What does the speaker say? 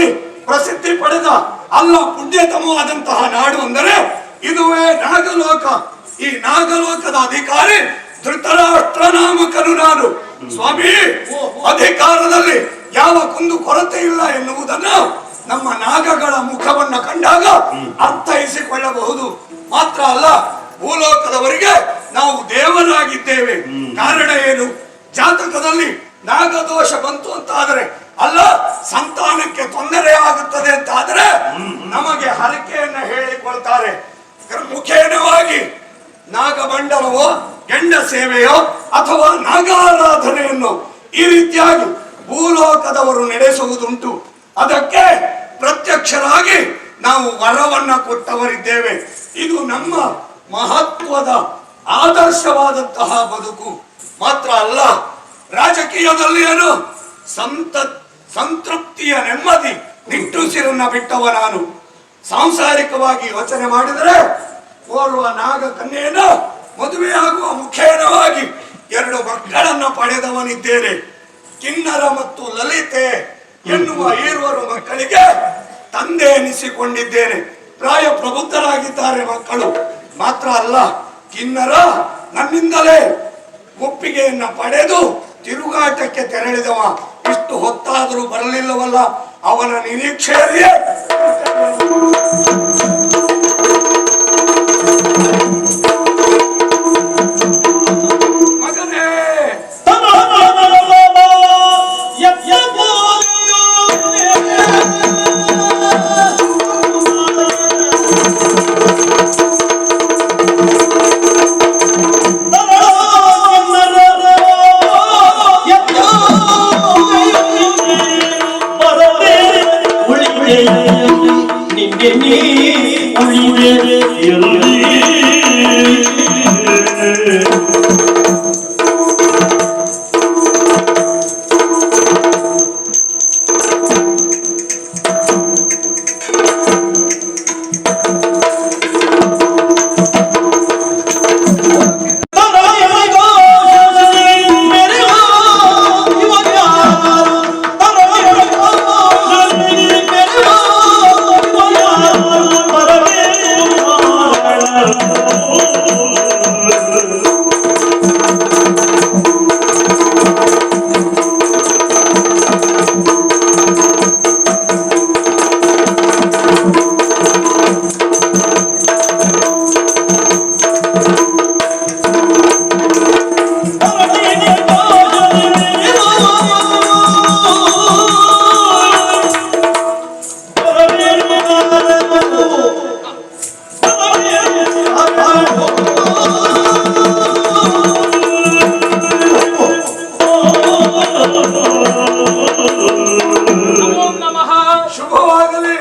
ನಾಗಲೋಕದಲ್ಲಿ ಪ್ರಸಿದ್ಧಿ ಪಡೆದ ಅಲ್ಲ ಪುಣ್ಯತಮವಾದಂತಹ ನಾಡು ಅಂದರೆ ಇದುವೇ ನಾಗಲೋಕ. ಈ ನಾಗಲೋಕದ ಅಧಿಕಾರಿ ಧೃತರಾಷ್ಟ್ರ ನಾಮಕನು ನಾನು. ಸ್ವಾಮಿ, ಅಧಿಕಾರದಲ್ಲಿ ಯಾವ ಕುಂದು ಕೊರತೆ ಇಲ್ಲ ಎನ್ನುವುದನ್ನು ನಮ್ಮ ನಾಗಗಳ ಮುಖವನ್ನ ಕಂಡಾಗ ಅರ್ಥೈಸಿಕೊಳ್ಳಬಹುದು. ಮಾತ್ರ ಅಲ್ಲ, ಭೂಲೋಕದವರಿಗೆ ನಾವು ದೇವರಾಗಿದ್ದೇವೆ. ಕಾರಣ ಏನು? ಜಾತಕದಲ್ಲಿ ನಾಗದೋಷ ಬಂತು ಅಂತಾದರೆ, ಅಲ್ಲ ಸಂತಾನಕ್ಕೆ ತೊಂದರೆ ಆಗುತ್ತದೆ ಅಂತಾದರೆ ನಮಗೆ ಹರಕೆಯನ್ನ ಹೇಳಿಕೊಳ್ತಾರೆ. ಮುಖೇನವಾಗಿ ನಾಗಮಂಡಲವೋ ಗಂಡ ಸೇವೆಯೋ ಅಥವಾ ನಾಗಾರಾಧನೆಯನ್ನು ಈ ರೀತಿಯಾಗಿ ಭೂಲೋಕದವರು ನಡೆಸುವುದುಂಟು. ಅದಕ್ಕೆ ಪ್ರತ್ಯಕ್ಷರಾಗಿ ನಾವು ವರವನ್ನ ಕೊಟ್ಟವರಿದ್ದೇವೆ. ಇದು ನಮ್ಮ ಮಹತ್ವದ ಆದರ್ಶವಾದಂತಹ ಬದುಕು. ಮಾತ್ರ ಅಲ್ಲ, ರಾಜಕೀಯದಲ್ಲಿ ಏನು ಸಂತೃಪ್ತಿಯ ನೆಮ್ಮದಿ ನಿಟ್ಟುಸಿರನ್ನ ಬಿಟ್ಟವ ನಾನು. ಸಾಂಸಾರಿಕವಾಗಿ ಯೋಚನೆ ಮಾಡಿದರೆ ಓರ್ವ ನಾಗ ಕನ್ಯೆಯನ್ನು ಮದುವೆಯಾಗುವ ಮುಖೇನವಾಗಿ 2 ಮಕ್ಕಳನ್ನ ಪಡೆದವನಿದ್ದೇನೆ. ಕಿನ್ನರ ಮತ್ತು ಲಲಿತೆ ಎನ್ನುವ ಈರ್ವರು ಮಕ್ಕಳಿಗೆ ತಂದೆ ಎನಿಸಿಕೊಂಡಿದ್ದೇನೆ. ಪ್ರಾಯ ಪ್ರಬುದ್ಧರಾಗಿದ್ದಾರೆ ಮಕ್ಕಳು. ಮಾತ್ರ ಅಲ್ಲ, ಕಿನ್ನರ ನನ್ನಿಂದಲೇ ಒಪ್ಪಿಗೆಯನ್ನ ಪಡೆದು ತಿರುಗಾಟಕ್ಕೆ ತೆರಳಿದವ. ಇಷ್ಟು ಹೊತ್ತಾದರೂ ಬರಲಿಲ್ಲವಲ್ಲ, ಅವನ ನಿರೀಕ್ಷೆಯಲ್ಲಿಯೇ ಮಗನೇ ಶುಭವಾಗಲಿ.